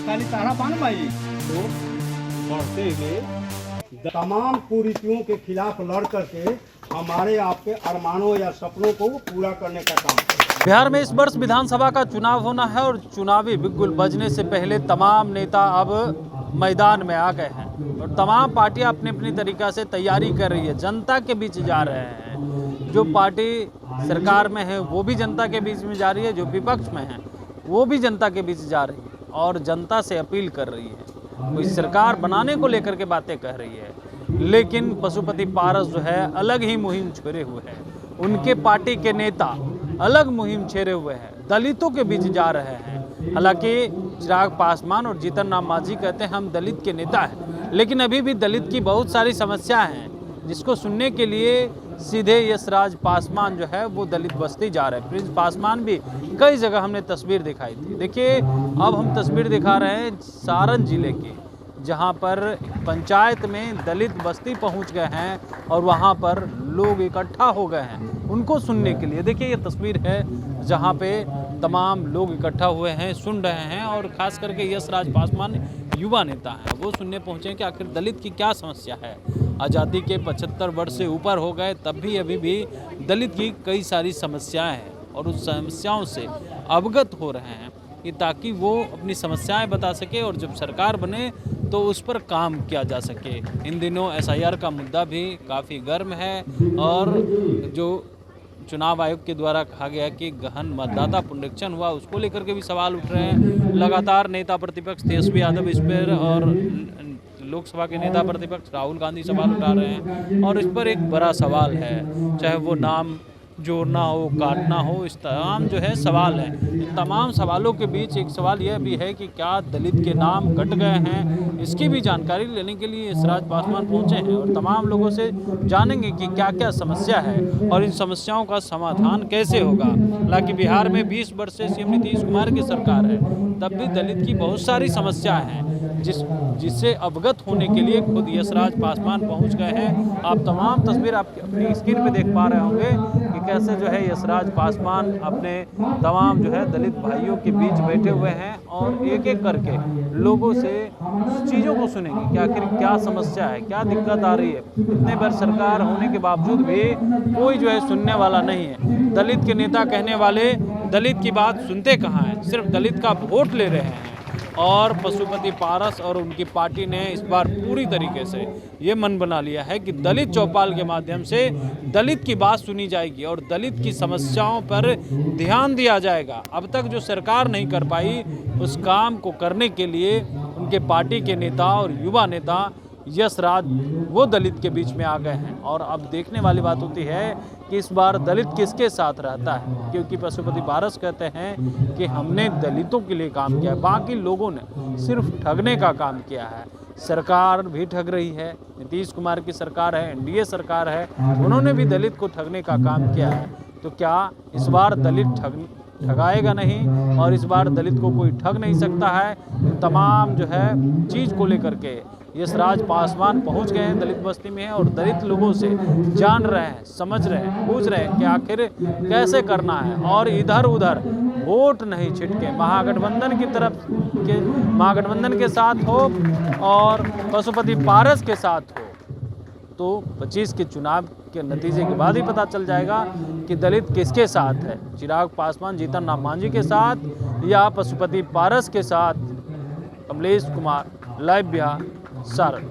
खाली तारा पान भाई तो बढ़ते हुए तमाम कुरीतियों के खिलाफ लड़ करके हमारे आपके अरमानों या सपनों को पूरा करने का काम करें। बिहार में इस वर्ष विधानसभा का चुनाव होना है और चुनावी बिगुल बजने से पहले तमाम नेता अब मैदान में आ गए हैं और तमाम पार्टियां अपनी अपनी तरीक़ा से तैयारी कर रही है, जनता के बीच जा रहे हैं। जो पार्टी सरकार में है वो भी जनता के बीच में जा रही है, जो विपक्ष में है वो भी जनता के बीच जा रही है और जनता से अपील कर रही है। कोई सरकार बनाने को लेकर के बातें कह रही है, लेकिन पशुपति पारस जो है अलग ही मुहिम छेड़े हुए हैं। उनके पार्टी के नेता अलग मुहिम छेड़े हुए हैं, दलितों के बीच जा रहे हैं। हालांकि चिराग पासवान और जीतन राम मांझी कहते हैं हम दलित के नेता हैं, लेकिन अभी भी दलित की बहुत सारी समस्याएं हैं जिसको सुनने के लिए सीधे यशराज पासवान जो है वो दलित बस्ती जा रहे हैं। प्रिंस पासवान भी कई जगह हमने तस्वीर दिखाई थी। देखिए अब हम तस्वीर दिखा रहे हैं सारण जिले की, जहां पर पंचायत में दलित बस्ती पहुंच गए हैं और वहां पर लोग इकट्ठा हो गए हैं उनको सुनने के लिए। देखिए ये तस्वीर है जहां पे तमाम लोग इकट्ठा हुए हैं, सुन रहे हैं और ख़ास करके यशराज पासवान युवा नेता हैं, वो सुनने पहुंचे कि आखिर दलित की क्या समस्या है। आज़ादी के 75 वर्ष से ऊपर हो गए तब भी अभी भी दलित की कई सारी समस्याएं हैं और उस समस्याओं से अवगत हो रहे हैं कि ताकि वो अपनी समस्याएं बता सके और जब सरकार बने तो उस पर काम किया जा सके। इन दिनों SIR का मुद्दा भी काफ़ी गर्म है और जो चुनाव आयोग के द्वारा कहा गया कि गहन मतदाता पुनरीक्षण हुआ उसको लेकर के भी सवाल उठ रहे हैं। लगातार नेता प्रतिपक्ष तेजस्वी यादव इस पर और लोकसभा के नेता प्रतिपक्ष राहुल गांधी सवाल उठा रहे हैं और इस पर एक बड़ा सवाल है, चाहे वो नाम जोड़ना हो काटना हो, इस तमाम जो है सवाल हैं। इन तमाम सवालों के बीच एक सवाल यह भी है कि क्या दलित के नाम कट गए हैं, इसकी भी जानकारी लेने के लिए यशराज पासवान पहुंचे हैं और तमाम लोगों से जानेंगे कि क्या क्या समस्या है और इन समस्याओं का समाधान कैसे होगा। हालांकि बिहार में 20 वर्ष से CM नीतीश कुमार की सरकार है, तब भी दलित की बहुत सारी समस्याएं हैं जिससे अवगत होने के लिए खुद यशराज पासवान पहुंच गए हैं। आप तमाम तस्वीर आप अपनी स्क्रीन पे देख पा रहे होंगे कि कैसे जो है यशराज पासवान अपने तमाम जो है दलित भाइयों के बीच बैठे हुए हैं और एक एक करके लोगों से चीज़ों को सुनेंगे कि आखिर क्या समस्या है, क्या दिक्कत आ रही है। इतने बार सरकार होने के बावजूद भी कोई जो है सुनने वाला नहीं है। दलित के नेता कहने वाले दलित की बात सुनते कहाँ हैं, सिर्फ दलित का वोट ले रहे हैं। और पशुपति पारस और उनकी पार्टी ने इस बार पूरी तरीके से ये मन बना लिया है कि दलित चौपाल के माध्यम से दलित की बात सुनी जाएगी और दलित की समस्याओं पर ध्यान दिया जाएगा। अब तक जो सरकार नहीं कर पाई उस काम को करने के लिए उनके पार्टी के नेता और युवा नेता यशराज वो दलित के बीच में आ गए हैं। और अब देखने वाली बात होती है कि इस बार दलित किसके साथ रहता है, क्योंकि पशुपति पारस कहते हैं कि हमने दलितों के लिए काम किया है, बाकी लोगों ने सिर्फ ठगने का काम किया है। सरकार भी ठग रही है, नीतीश कुमार की सरकार है, NDA सरकार है, उन्होंने भी दलित को ठगने का काम किया है। तो क्या इस बार दलित ठगाएगा नहीं और इस बार दलित को कोई ठग नहीं सकता है। तमाम जो है चीज़ को लेकर के यशराज पासवान पहुंच गए हैं, दलित बस्ती में हैं और दलित लोगों से जान रहे हैं, समझ रहे हैं, पूछ रहे हैं कि आखिर कैसे करना है और इधर उधर वोट नहीं छिटके। महागठबंधन की तरफ के महागठबंधन के साथ हो और पशुपति पारस के साथ हो तो 25 के चुनाव के नतीजे के बाद ही पता चल जाएगा कि दलित किसके साथ है, चिराग पासवान जीतन राम मांझी के साथ या पशुपति पारस के साथ। कमलेश कुमार, लाइव बिहार, सारण।